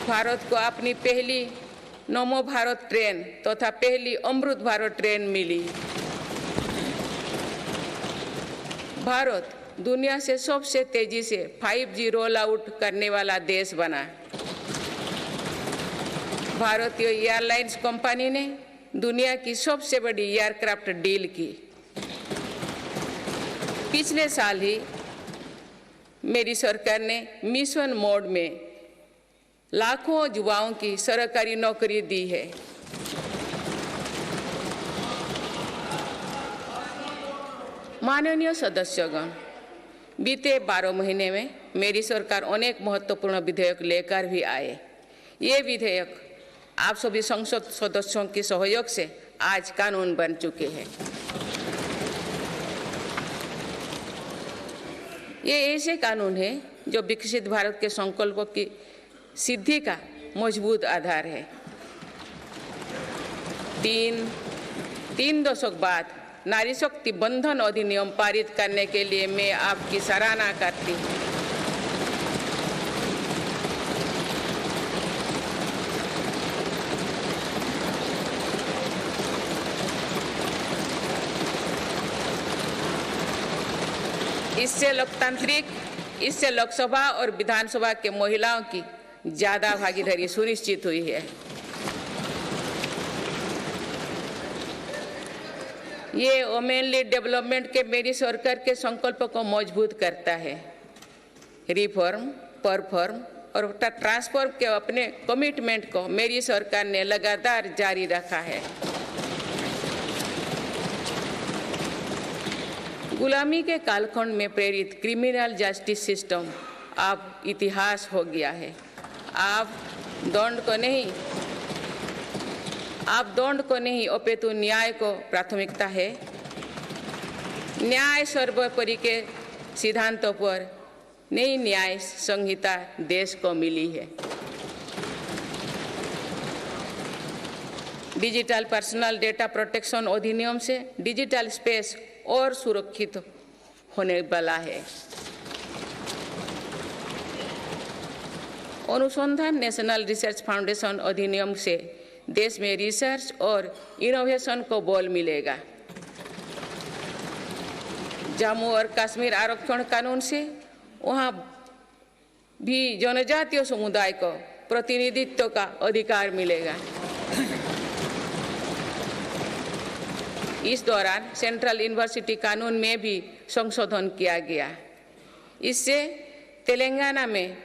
भारत को अपनी पहली नमो भारत ट्रेन तथा पहली अमृत भारत ट्रेन मिली। भारत दुनिया से सबसे तेजी से 5G रोल आउट करने वाला देश बना। भारतीय एयरलाइंस कंपनी ने दुनिया की सबसे बड़ी एयरक्राफ्ट डील की। पिछले साल ही मेरी सरकार ने मिशन मोड में लाखों युवाओं की सरकारी नौकरी दी है। माननीय सदस्यगण, बीते 12 महीने में मेरी सरकार अनेक महत्वपूर्ण विधेयक लेकर भी आए। ये विधेयक आप सभी संसद सदस्यों के सहयोग से आज कानून बन चुके हैं। ये ऐसे कानून हैं जो विकसित भारत के संकल्पों की सिद्धि का मजबूत आधार है। तीन दशक बाद नारी शक्ति बंधन अधिनियम पारित करने के लिए मैं आपकी सराहना करती हूँ। इससे लोकसभा और विधानसभा के महिलाओं की ज्यादा भागीदारी सुनिश्चित हुई है। ये वुमेनली डेवलपमेंट के मेरी सरकार के संकल्प को मजबूत करता है। रिफॉर्म, परफॉर्म और ट्रांसफॉर्म के अपने कमिटमेंट को मेरी सरकार ने लगातार जारी रखा है। गुलामी के कालखंड में प्रेरित क्रिमिनल जस्टिस सिस्टम अब इतिहास हो गया है। आप दंड को नहीं अपितु न्याय को प्राथमिकता है। न्याय सर्वोपरि के सिद्धांतों पर नई न्याय संहिता देश को मिली है। डिजिटल पर्सनल डेटा प्रोटेक्शन अधिनियम से डिजिटल स्पेस और सुरक्षित होने वाला है। अनुसंधान नेशनल रिसर्च फाउंडेशन अधिनियम से देश में रिसर्च और इनोवेशन को बल मिलेगा। जम्मू और कश्मीर आरक्षण कानून से वहाँ भी जनजातीय समुदाय को प्रतिनिधित्व का अधिकार मिलेगा। इस दौरान सेंट्रल यूनिवर्सिटी कानून में भी संशोधन किया गया। इससे तेलंगाना में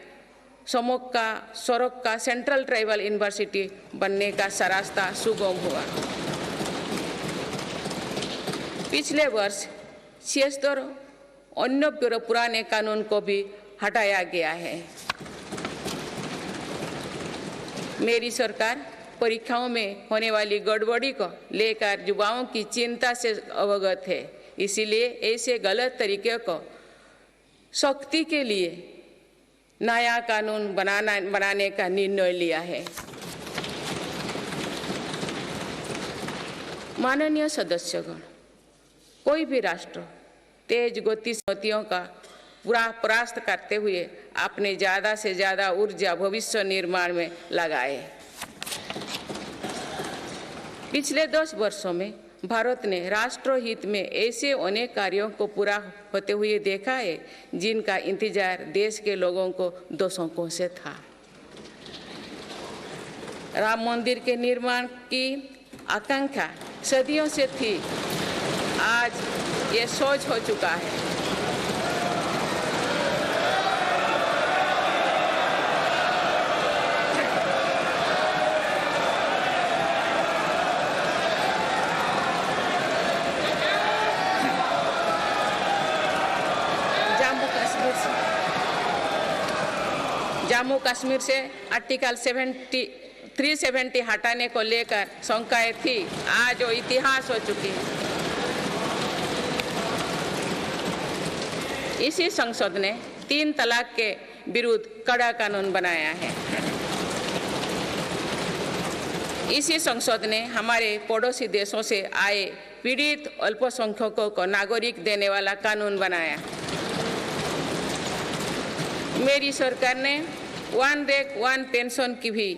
सरोक का सेंट्रल ट्राइबल यूनिवर्सिटी बनने का रास्ता सुगम हुआ। पिछले वर्ष 76 अन्य पुराने कानून को भी हटाया गया है। मेरी सरकार परीक्षाओं में होने वाली गड़बड़ी को लेकर युवाओं की चिंता से अवगत है। इसीलिए ऐसे गलत तरीके को सख्ती के लिए नया कानून बनाने का निर्णय लिया है। माननीय सदस्यगण, कोई भी राष्ट्र तेज गति चुनौतियों का पूरा परास्त करते हुए अपने ज़्यादा से ज़्यादा ऊर्जा भविष्य निर्माण में लगाए। पिछले 10 वर्षों में भारत ने राष्ट्रहित में ऐसे अनेक कार्यों को पूरा होते हुए देखा है जिनका इंतजार देश के लोगों को दशकों से था। राम मंदिर के निर्माण की आकांक्षा सदियों से थी, आज ये सोच हो चुका है। जम्मू कश्मीर से आर्टिकल 370 हटाने को लेकर शंकाएं थी, आज वो इतिहास हो चुकी है। इसी संसद ने 3 तलाक के विरुद्ध कड़ा कानून बनाया है। इसी संसद ने हमारे पड़ोसी देशों से आए पीड़ित अल्पसंख्यकों को नागरिक देने वाला कानून बनाया। मेरी सरकार ने वन रैंक वन पेंशन की भी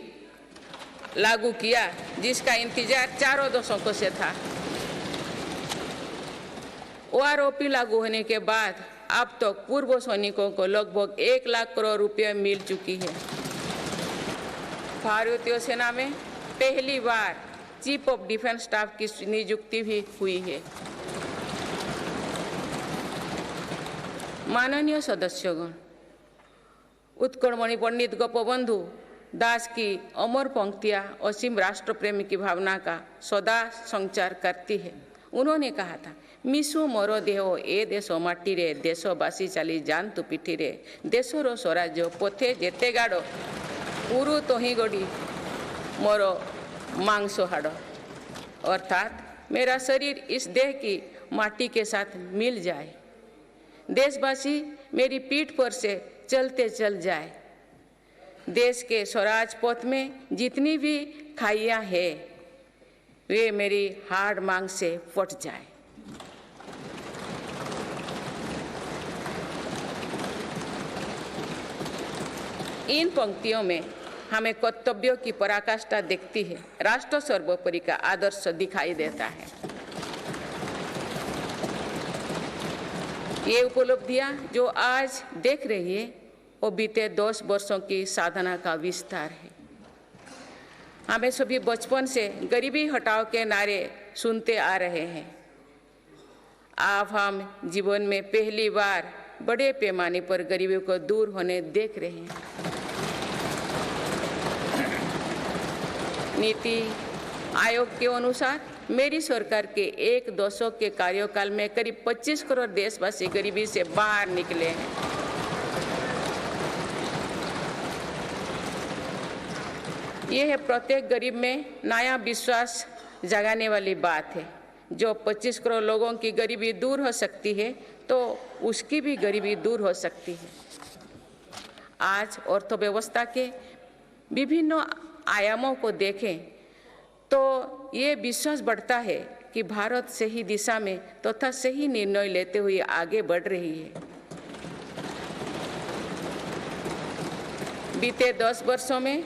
लागू किया, जिसका इंतजार 4 दशकों से था। ओआरओपी लागू होने के बाद अब तक तो पूर्व सैनिकों को लगभग 1 लाख करोड़ रुपए मिल चुकी है। भारतीय सेना में पहली बार चीफ ऑफ डिफेंस स्टाफ की नियुक्ति भी हुई है। माननीय सदस्यगण, उत्कलमणि पंडित गोपबंधु दास की अमर पंक्तियां असीम राष्ट्र प्रेम की भावना का सदा संचार करती है। उन्होंने कहा था, मिशु मोर देह ए देश माटी रे, देशवासी चली जातु पिठी रे, देशर स्वराज्य पथे जेते गाड़, उरु तोही गड़ी मोर मांस हाड़। अर्थात मेरा शरीर इस देह की माटी के साथ मिल जाए, देशवासी मेरी पीठ पर से चलते चल जाए, देश के स्वराज पथ में जितनी भी खाइयां हैं वे मेरी हाड़ मांग से फट जाए। इन पंक्तियों में हमें कर्तव्यों की पराकाष्ठा दिखती है, राष्ट्र सर्वोपरि का आदर्श दिखाई देता है। ये उपलब्धियां जो आज देख रही है वो बीते 10 वर्षों की साधना का विस्तार है। हमें सभी बचपन से गरीबी हटाओ के नारे सुनते आ रहे हैं। अब हम जीवन में पहली बार बड़े पैमाने पर गरीबी को दूर होने देख रहे हैं। नीति आयोग के अनुसार मेरी सरकार के 1 दशक के कार्यकाल में करीब 25 करोड़ देशवासी गरीबी से बाहर निकले हैं। यह है प्रत्येक गरीब में नया विश्वास जगाने वाली बात है। जो 25 करोड़ लोगों की गरीबी दूर हो सकती है तो उसकी भी गरीबी दूर हो सकती है। आज अर्थव्यवस्था के विभिन्न आयामों को देखें तो ये विश्वास बढ़ता है कि भारत सही दिशा में तथा सही निर्णय लेते हुए आगे बढ़ रही है। बीते 10 वर्षों में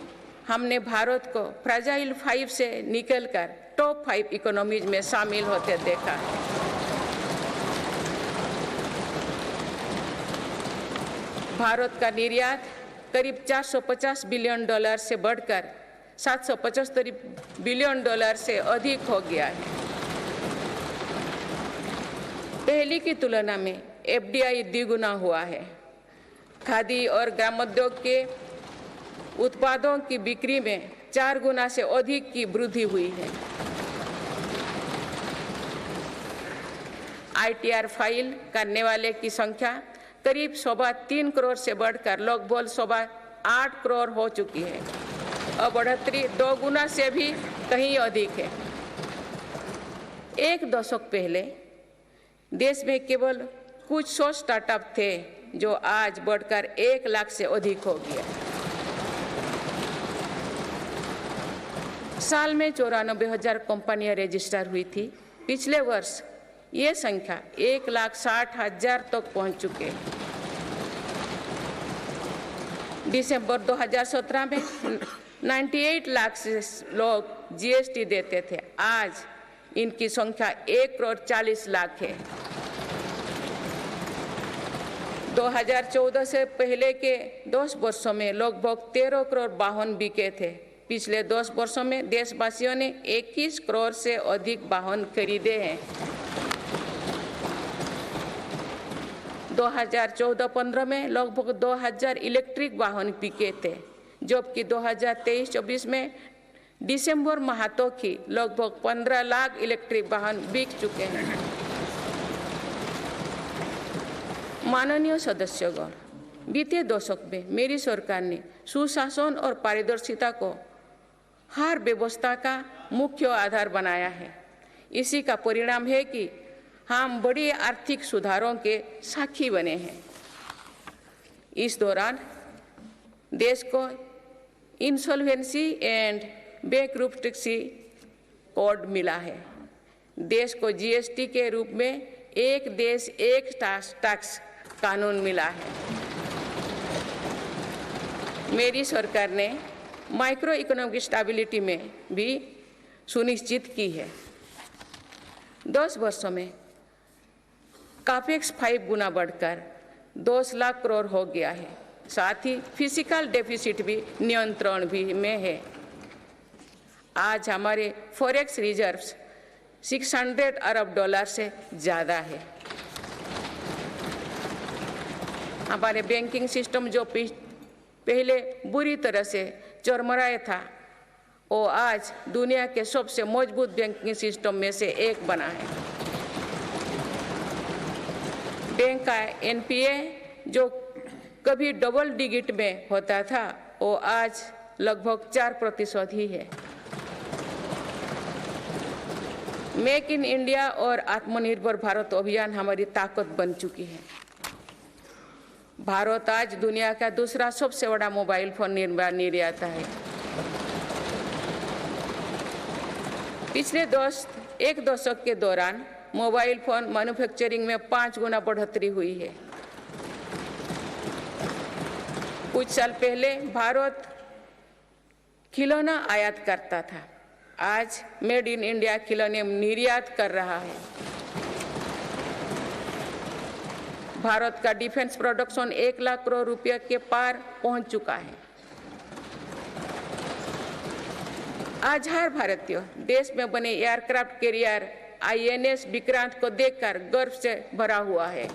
हमने भारत को फ्रेजाइल 5 से निकलकर टॉप 5 इकोनॉमीज में शामिल होते देखा है। भारत का निर्यात करीब $450 बिलियन से बढ़कर $775 बिलियन से अधिक हो गया है। पहले की तुलना में एफडीआई द्विगुना हुआ है। खादी और ग्रामोद्योग के उत्पादों की बिक्री में 4 गुना से अधिक की वृद्धि हुई है। आईटीआर फाइल करने वाले की संख्या करीब 3.25 करोड़ से बढ़कर लगभग 8.25 करोड़ हो चुकी है और बढ़ोतरी 2 गुना से भी कहीं अधिक है। 1 दशक पहले देश में केवल कुछ 100 स्टार्टअप थे जो आज बढ़कर 1 लाख से अधिक हो गया। साल में 94,000 कंपनियां रजिस्टर हुई थी। पिछले वर्ष ये संख्या 1,60,000 तक पहुंच चुके हैं। दिसंबर 2017 में 98 लाख से लोग जीएसटी देते थे। आज इनकी संख्या 1,40,00,000 है। 2014 से पहले के 10 वर्षों में लगभग 13 करोड़ वाहन बिके थे। पिछले 10 वर्षों में देशवासियों ने 21 करोड़ से अधिक वाहन खरीदे हैं। 2014-15 में लगभग 2,000 इलेक्ट्रिक वाहन बिके थे, जबकि 2023-24 में दिसंबर माह तक ही लगभग 15 लाख इलेक्ट्रिक वाहन बिक चुके हैं। माननीय सदस्यगण, बीते दशक में मेरी सरकार ने सुशासन और पारदर्शिता को हर व्यवस्था का मुख्य आधार बनाया है। इसी का परिणाम है कि हम बड़े आर्थिक सुधारों के साक्षी बने हैं। इस दौरान देश को इंसॉल्वेंसी एंड बैंकरप्सी कोड मिला है। देश को जीएसटी के रूप में एक देश एक टैक्स कानून मिला है। मेरी सरकार ने माइक्रो इकोनॉमिक स्टेबिलिटी में भी सुनिश्चित की है। 10 वर्षों में कापेक्स 5 गुना बढ़कर 10 लाख करोड़ हो गया है। साथ ही फिजिकल डेफिसिट भी नियंत्रण भी में है। आज हमारे फॉरेक्स रिजर्व्स 600 अरब डॉलर से ज़्यादा है। हमारे बैंकिंग सिस्टम जो पहले बुरी तरह से चरमराया था, वो आज दुनिया के सबसे मजबूत बैंकिंग सिस्टम में से एक बना है। बैंक का एनपीए जो कभी डबल डिजिट में होता था, वो आज लगभग 4% ही है। मेक इन इंडिया और आत्मनिर्भर भारत अभियान हमारी ताकत बन चुकी है। भारत आज दुनिया का दूसरा सबसे बड़ा मोबाइल फोन निर्माता है। पिछले एक दशक के दौरान मोबाइल फोन मैन्युफैक्चरिंग में 5 गुना बढ़ोतरी हुई है। कुछ साल पहले भारत खिलौना आयात करता था, आज मेड इन इंडिया खिलौने निर्यात कर रहा है। भारत का डिफेंस प्रोडक्शन 1 लाख करोड़ रुपए के पार पहुंच चुका है। आज हर भारतीय देश में बने एयरक्राफ्ट कैरियर INS विक्रांत को देखकर गर्व से भरा हुआ है।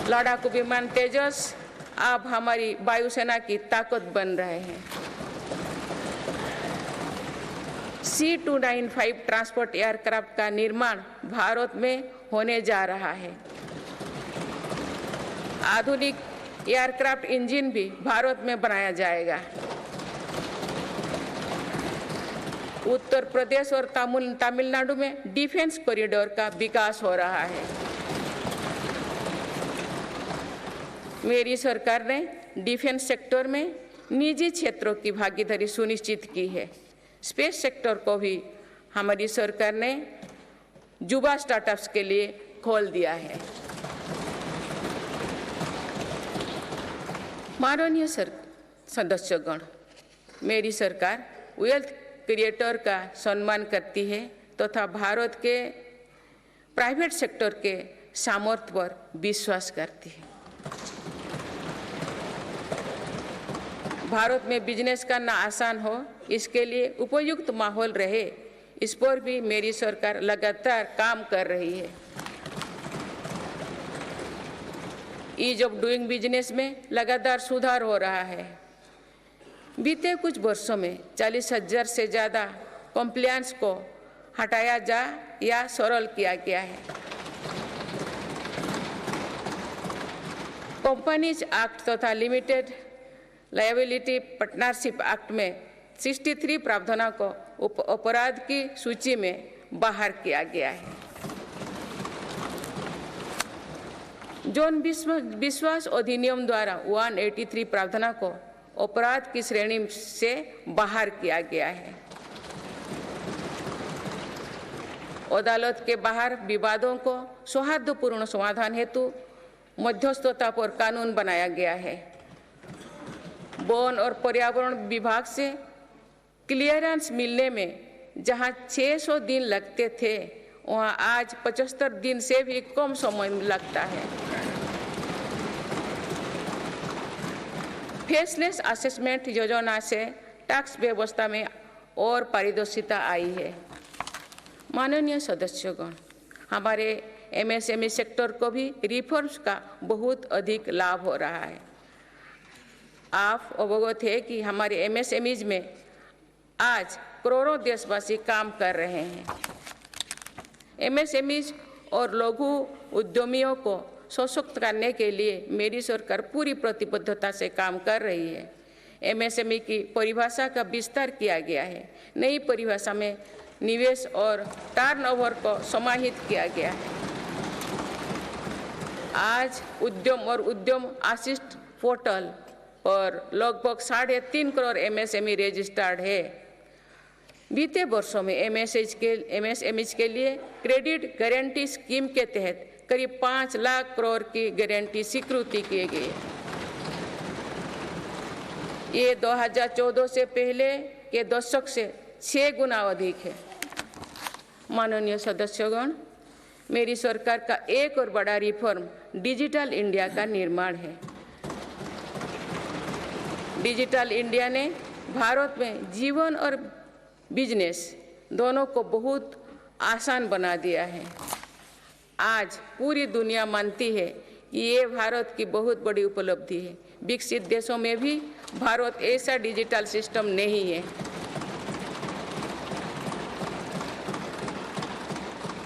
लड़ाकू विमान तेजस अब हमारी वायुसेना की ताकत बन रहे हैं। C295 ट्रांसपोर्ट एयरक्राफ्ट का निर्माण भारत में होने जा रहा है। आधुनिक एयरक्राफ्ट इंजन भी भारत में बनाया जाएगा। उत्तर प्रदेश और तमिलनाडु में डिफेंस कॉरिडोर का विकास हो रहा है। मेरी सरकार ने डिफेंस सेक्टर में निजी क्षेत्रों की भागीदारी सुनिश्चित की है। स्पेस सेक्टर को भी हमारी सरकार ने युवा स्टार्टअप्स के लिए खोल दिया है। माननीय सदस्यगण, मेरी सरकार वेल्थ क्रिएटर का सम्मान करती है तथा भारत के प्राइवेट सेक्टर के सामर्थ्य पर विश्वास करती है। भारत में बिजनेस करना आसान हो, इसके लिए उपयुक्त माहौल रहे, इस पर भी मेरी सरकार लगातार काम कर रही है। ईज ऑफ डूइंग बिजनेस में लगातार सुधार हो रहा है। बीते कुछ वर्षों में 40,000 से ज़्यादा कंप्लायंस को हटाया जा या सरल किया गया है। कंपनीज एक्ट तथा लिमिटेड लायबिलिटी पार्टनरशिप एक्ट में 63 प्रावधानों को अपराध की सूची में बाहर किया गया है। जौन विश्वास अधिनियम द्वारा 183 प्रावधानों को अपराध की श्रेणी से बाहर किया गया है। अदालत के बाहर विवादों को सौहार्दपूर्ण समाधान हेतु मध्यस्थता पर कानून बनाया गया है। वन और पर्यावरण विभाग से क्लियरेंस मिलने में जहां 600 दिन लगते थे, वहां आज 75 दिन से भी कम समय लगता है। फेसलेस असेसमेंट योजना से टैक्स व्यवस्था में और पारदर्शिता आई है। माननीय सदस्यगण, हमारे MSME सेक्टर को भी रिफॉर्म्स का बहुत अधिक लाभ हो रहा है। आप अवगत है कि हमारे MSMEs में आज करोड़ों देशवासी काम कर रहे हैं। MSMEs और लघु उद्यमियों को सशक्त करने के लिए मेरी सरकार पूरी प्रतिबद्धता से काम कर रही है। MSME की परिभाषा का विस्तार किया गया है। नई परिभाषा में निवेश और टर्नओवर को समाहित किया गया है। आज उद्यम और उद्यम असिस्ट पोर्टल पर लगभग 3.5 करोड़ MSME रजिस्टर्ड है। बीते वर्षों में MSMEs के लिए क्रेडिट गारंटी स्कीम के तहत करीब 5 लाख करोड़ की गारंटी स्वीकृति की गई है। ये 2014 से पहले के दशक से 6 गुना अधिक है। माननीय सदस्यगण, मेरी सरकार का एक और बड़ा रिफॉर्म डिजिटल इंडिया का निर्माण है। डिजिटल इंडिया ने भारत में जीवन और बिजनेस दोनों को बहुत आसान बना दिया है। आज पूरी दुनिया मानती है कि ये भारत की बहुत बड़ी उपलब्धि है। विकसित देशों में भी भारत ऐसा डिजिटल सिस्टम नहीं है।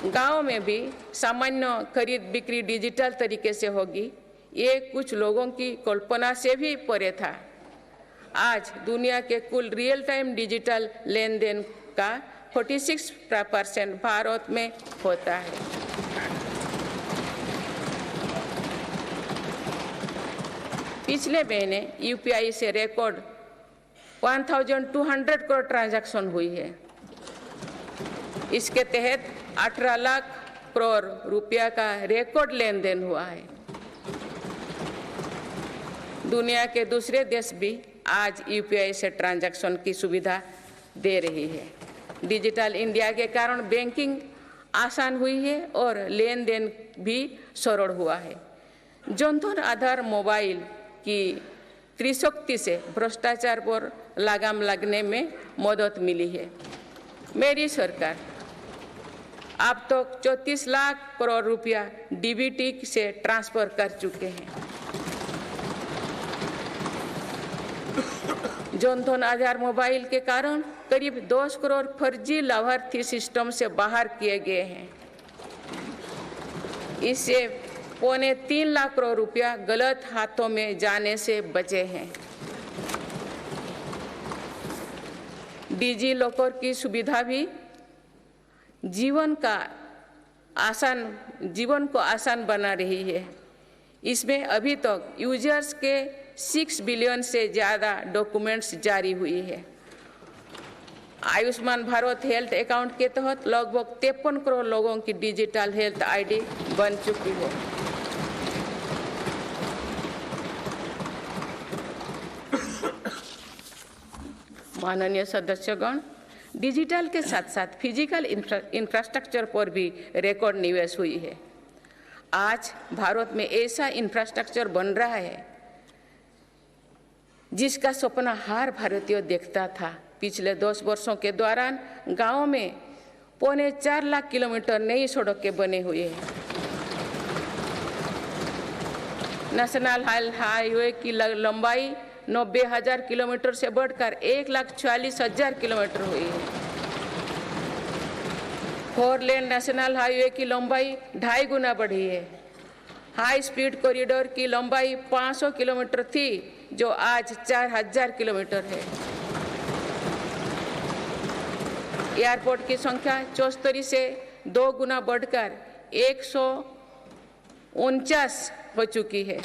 गांव में भी सामान्य खरीद बिक्री डिजिटल तरीके से होगी, ये कुछ लोगों की कल्पना से भी परे था। आज दुनिया के कुल रियल टाइम डिजिटल लेन देन का 46% भारत में होता है। पिछले महीने यूपीआई से रिकॉर्ड 1200 करोड़ ट्रांजैक्शन हुई है। इसके तहत 18 लाख करोड़ रुपया का रिकॉर्ड लेन देन हुआ है। दुनिया के दूसरे देश भी आज यूपीआई से ट्रांजैक्शन की सुविधा दे रही है। डिजिटल इंडिया के कारण बैंकिंग आसान हुई है और लेन देन भी सरल हुआ है। जनधन आधार मोबाइल की त्रिशक्ति से भ्रष्टाचार पर लगाम लगने में मदद मिली है। मेरी सरकार अब तक 34 लाख करोड़ रुपया डीबीटी से ट्रांसफर कर चुके हैं। जनधन आधार मोबाइल के कारण करीब 10 करोड़ फर्जी लाभार्थी सिस्टम से बाहर किए गए हैं। इससे 3.25 लाख करोड़ रुपया गलत हाथों में जाने से बचे हैं। डिजी लॉकर की सुविधा भी जीवन को आसान बना रही है। इसमें अभी तक यूजर्स के 6 बिलियन से ज़्यादा डॉक्यूमेंट्स जारी हुई है। आयुष्मान भारत हेल्थ अकाउंट के तहत लगभग 53 करोड़ लोगों की डिजिटल हेल्थ आईडी बन चुकी है। माननीय सदस्यगण, डिजिटल के साथ साथ फिजिकल इंफ्रास्ट्रक्चर पर भी रिकॉर्ड निवेश हुई है। आज भारत में ऐसा इंफ्रास्ट्रक्चर बन रहा है जिसका सपना हर भारतीय देखता था। पिछले 10 वर्षों के दौरान गांवों में 4.25 लाख किलोमीटर नई सड़कें बने हुए हैं। नेशनल हाईवे की लंबाई 90,000 किलोमीटर से बढ़कर 1,40,000 किलोमीटर हुई है। 4 लेन नेशनल हाईवे की लंबाई 2.5 गुना बढ़ी है। हाई स्पीड कॉरिडोर की लंबाई 500 किलोमीटर थी, जो आज 4,000 किलोमीटर है। एयरपोर्ट की संख्या 74 से 2 गुना बढ़कर 149 हो चुकी है।